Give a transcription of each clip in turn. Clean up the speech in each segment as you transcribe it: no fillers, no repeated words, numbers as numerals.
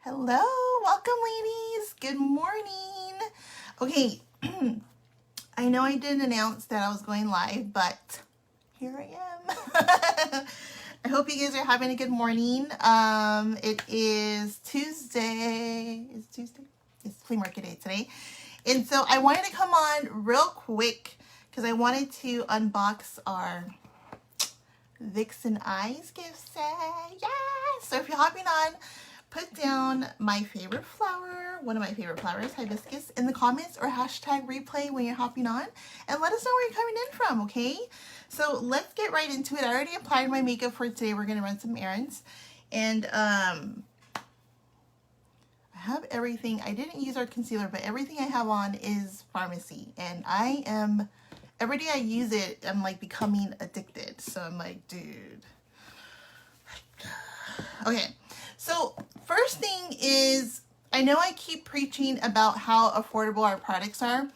Hello, welcome ladies. Good morning. Okay, I know I didn't announce that I was going live, but here I am. I hope you guys are having a good morning. It is Tuesday. It's Tuesday? It's flea market day today. And so I wanted to come on real quick because I wanted to unbox our Vixen Eyes gift set. Yes! So if you're hopping on, put down my favorite flower, one of my favorite flowers, hibiscus, in the comments or hashtag replay when you're hopping on and let us know where you're coming in from, okay? So let's get right into it. I already applied my makeup for today. We're going to run some errands. And I have everything. I didn't use our concealer, but everything I have on is Farmasi. And I am, every day I use it, I'm like becoming addicted. So I'm like, dude. Okay. So first thing is, I know I keep preaching about how affordable our products are,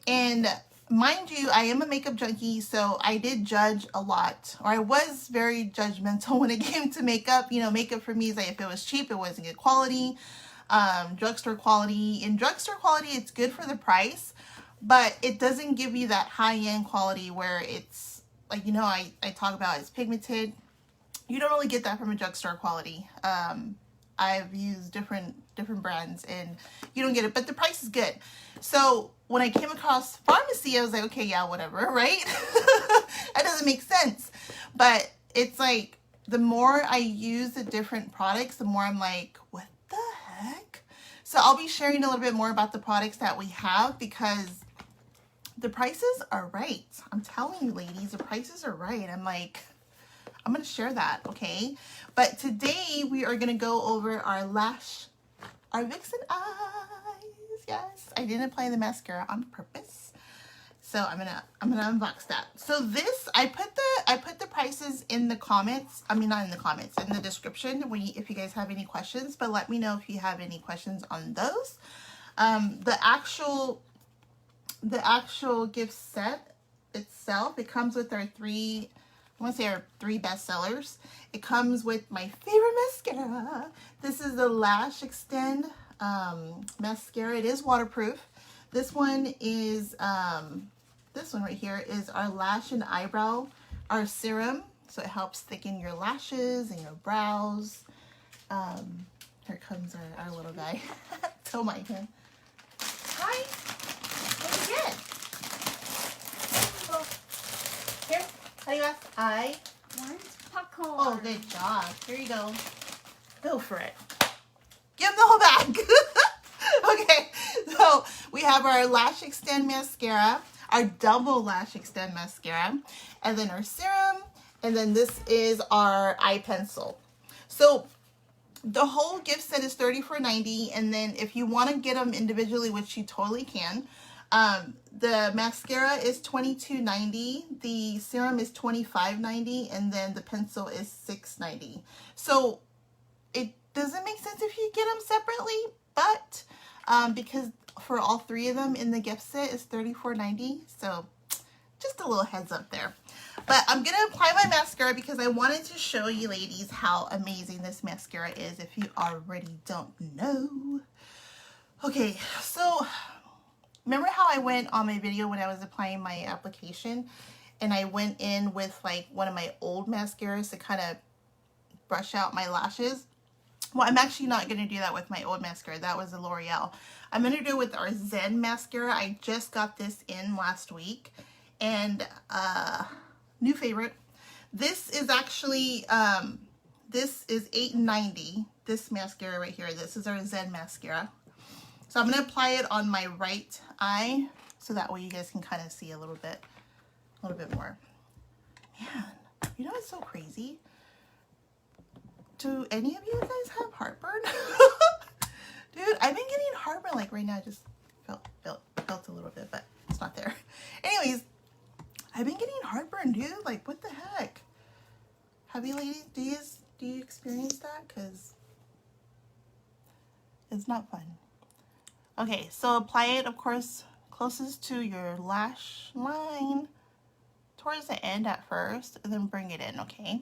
and mind you, I am a makeup junkie, so I did judge a lot, or I was very judgmental when it came to makeup. You know, makeup for me is like, if it was cheap, it wasn't good quality. Drugstore quality. In drugstore quality, it's good for the price, but it doesn't give you that high-end quality where it's like, you know, I talk about it's pigmented. You don't really get that from a drugstore quality. I've used different brands and you don't get it, but the price is good. So when I came across Farmasi, I was like, okay, yeah, whatever, right? That doesn't make sense. But it's like, the more I use the different products, the more I'm like, what the heck? So I'll be sharing a little bit more about the products that we have because the prices are right. I'm telling you, ladies, the prices are right. I'm like, I'm going to share that, okay? But today we are going to go over our Vixen Eyes. Yes, I didn't apply the mascara on purpose. So I'm going to unbox that. So this, I put the prices in the comments. I mean, not in the comments, in the description if you guys have any questions, but let me know if you have any questions on those. The actual gift set itself, it comes with our three bestsellers. It comes with my favorite mascara. This is the Lash Extend mascara. It is waterproof. This one is, this one right here is our Lash and Eyebrow, our serum. So it helps thicken your lashes and your brows. Here comes our little guy. Tell my hand. Hi. What did you get? Here. How do you ask? I want popcorn. Oh, good job. Here you go. Go for it. Give them the whole bag. Okay, so we have our Lash Extend mascara, our double Lash Extend mascara, and then our serum, and then this is our eye pencil. So the whole gift set is $34.90, and then if you want to get them individually, which you totally can, the mascara is $22.90, the serum is $25.90, and then the pencil is $6.90. So it doesn't make sense if you get them separately, but because for all three of them in the gift set is $34.90, so just a little heads up there. But I'm going to apply my mascara because I wanted to show you ladies how amazing this mascara is if you already don't know. Okay, so remember how I went on my video when I was applying my application and I went in with like one of my old mascaras to kind of brush out my lashes? Well, I'm actually not going to do that with my old mascara. That was a L'Oreal. I'm going to do it with our Zen mascara. I just got this in last week. And new favorite. This is actually, this is $8.90. This mascara right here. This is our Zen mascara. So I'm going to apply it on my right eye so that way you guys can kind of see a little bit more. Man, you know what's so crazy? Do any of you guys have heartburn? Dude, I've been getting heartburn like right now. I just felt a little bit, but it's not there. Anyways, I've been getting heartburn, dude. Like, what the heck? Have you ladies, do you experience that? Because it's not fun. Okay, so apply it, of course, closest to your lash line towards the end at first, and then bring it in, okay?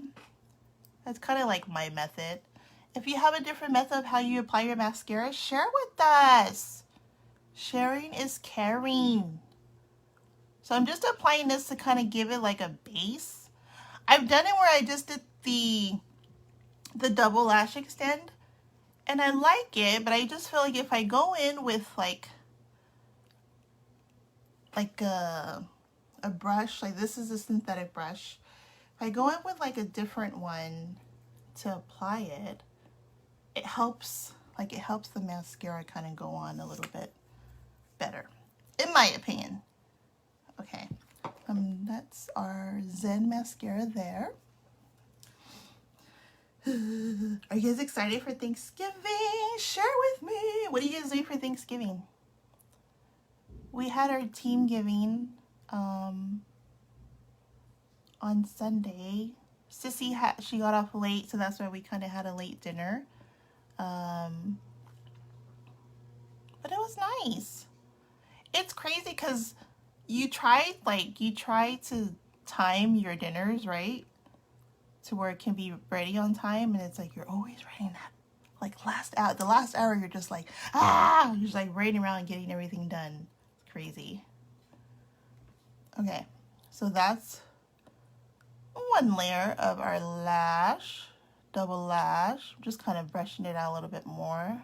That's kind of like my method. If you have a different method of how you apply your mascara, share with us. Sharing is caring. So I'm just applying this to kind of give it like a base. I've done it where I just did the double lash extend, and I like it, but I just feel like if I go in with like a brush, like this is a synthetic brush, if I go in with like a different one to apply it, it helps the mascara kind of go on a little bit better, in my opinion. Okay, that's our Zen mascara there. Are you guys excited for Thanksgiving? Share with me. What are you guys doing for Thanksgiving? We had our team giving on Sunday. Sissy she got off late, so that's why we kind of had a late dinner. But it was nice. It's crazy because you try to time your dinners, right? To where it can be ready on time, and it's like you're always writing that. Like the last hour, you're just like, you're just like running around and getting everything done. It's crazy. Okay, so that's one layer of our lash, double lash. I'm just kind of brushing it out a little bit more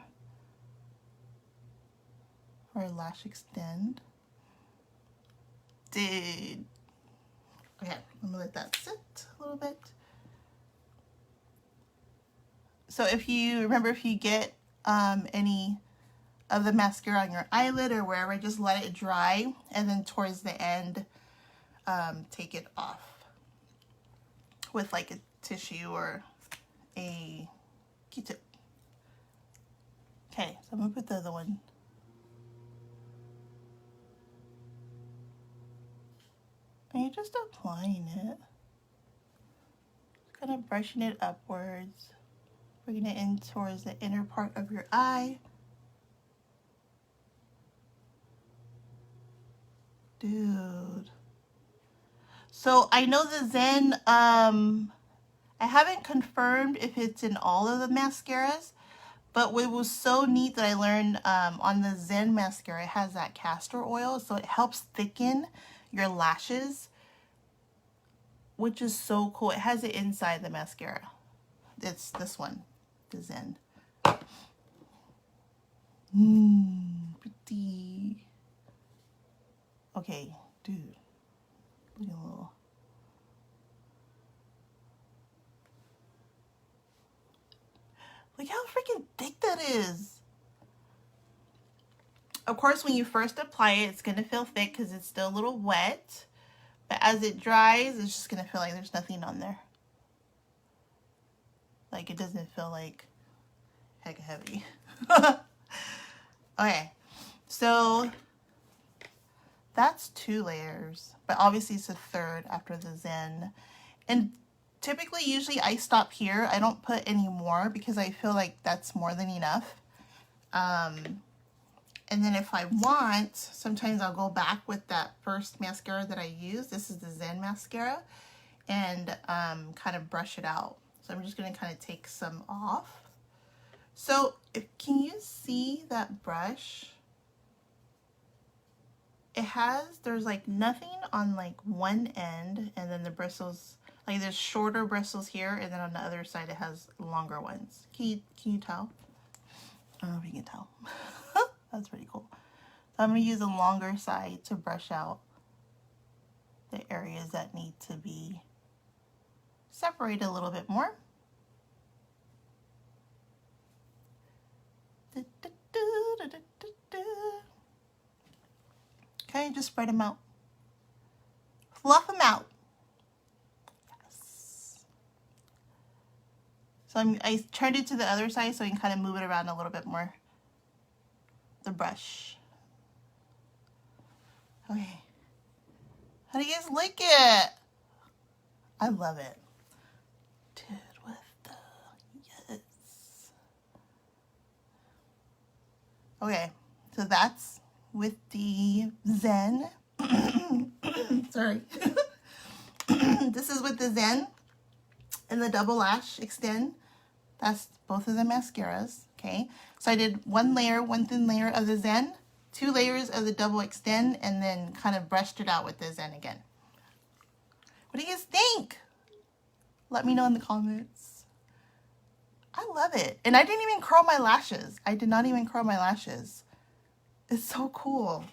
for our lash extend. Dude. Okay, I'm gonna let that sit a little bit. So if you get any of the mascara on your eyelid or wherever, just let it dry, and then towards the end, take it off with like a tissue or a Q-tip. Okay, so I'm gonna put the other one. And you're just applying it, kind of brushing it upwards. Bringing it in towards the inner part of your eye. Dude. So I know the Zen, I haven't confirmed if it's in all of the mascaras, but what was so neat that I learned on the Zen mascara, it has that castor oil, so it helps thicken your lashes, which is so cool. It has it inside the mascara. It's this one. The Zen. Pretty. Okay, dude. Look at a little. Look how freaking thick that is. Of course, when you first apply it, it's gonna feel thick because it's still a little wet. But as it dries, it's just gonna feel like there's nothing on there. Like it doesn't feel like heck heavy. Okay, so that's 2 layers, but obviously it's a third after the Zen. And typically, usually I stop here. I don't put any more because I feel like that's more than enough. And then if I want, sometimes I'll go back with that first mascara that I used. This is the Zen mascara, and kind of brush it out. So I'm just going to kind of take some off. So can you see that brush? There's like nothing on like one end, and then the bristles, like there's shorter bristles here, and then on the other side it has longer ones. Can you tell? I don't know if you can tell. That's pretty cool. So I'm going to use the longer side to brush out the areas that need to be separated a little bit more. Okay, just spread them out. Fluff them out. Yes. So I turned it to the other side so you can kind of move it around a little bit more. The brush. Okay. How do you guys like it? I love it. Dude, with the yes. Okay, so that's with the Zen. Sorry. This is with the Zen and the double lash extend. That's both of the mascaras, okay? So I did one thin layer of the Zen, 2 layers of the double extend, and then kind of brushed it out with the Zen again. What do you guys think? Let me know in the comments. I love it. And I didn't even curl my lashes. I did not even curl my lashes. It's so cool.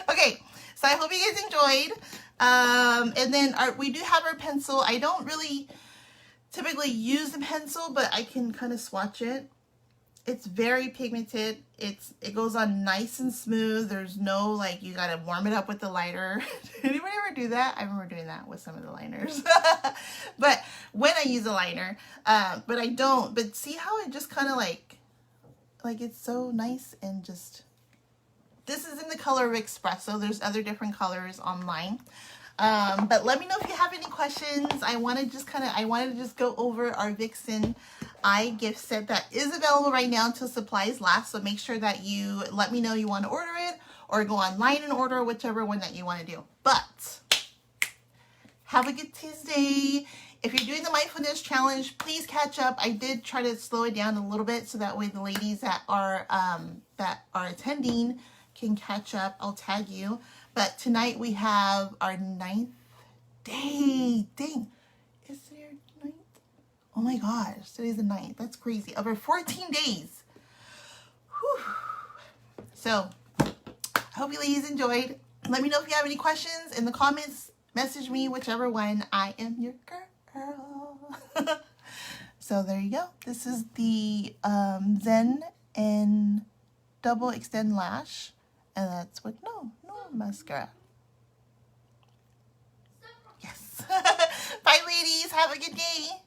Okay, so I hope you guys enjoyed. And then we do have our pencil. I don't really typically use the pencil, but I can kind of swatch it. It's very pigmented. It goes on nice and smooth. There's no like you gotta warm it up with the lighter. Did anybody ever do that? I remember doing that with some of the liners. But when I use a liner, but I don't. But see how it just kind of like it's so nice and just. This is in the color of Espresso. There's other different colors online. But let me know if you have any questions. I wanted to just go over our Vixen eye gift set that is available right now until supplies last. So make sure that you let me know you want to order it or go online and order whichever one that you want to do. But have a good Tuesday. If you're doing the mindfulness challenge, please catch up. I did try to slow it down a little bit so that way the ladies that are attending can catch up. I'll tag you. But tonight we have our 9th day. Dang. Is there 9th? Oh my gosh. Today's the 9th. That's crazy. Over 14 days. Whew. So, I hope you ladies enjoyed. Let me know if you have any questions in the comments. Message me, whichever one. I am your girl. So, there you go. This is the Zen and double extend lash. And that's what, no mascara. Yes. Bye, ladies. Have a good day.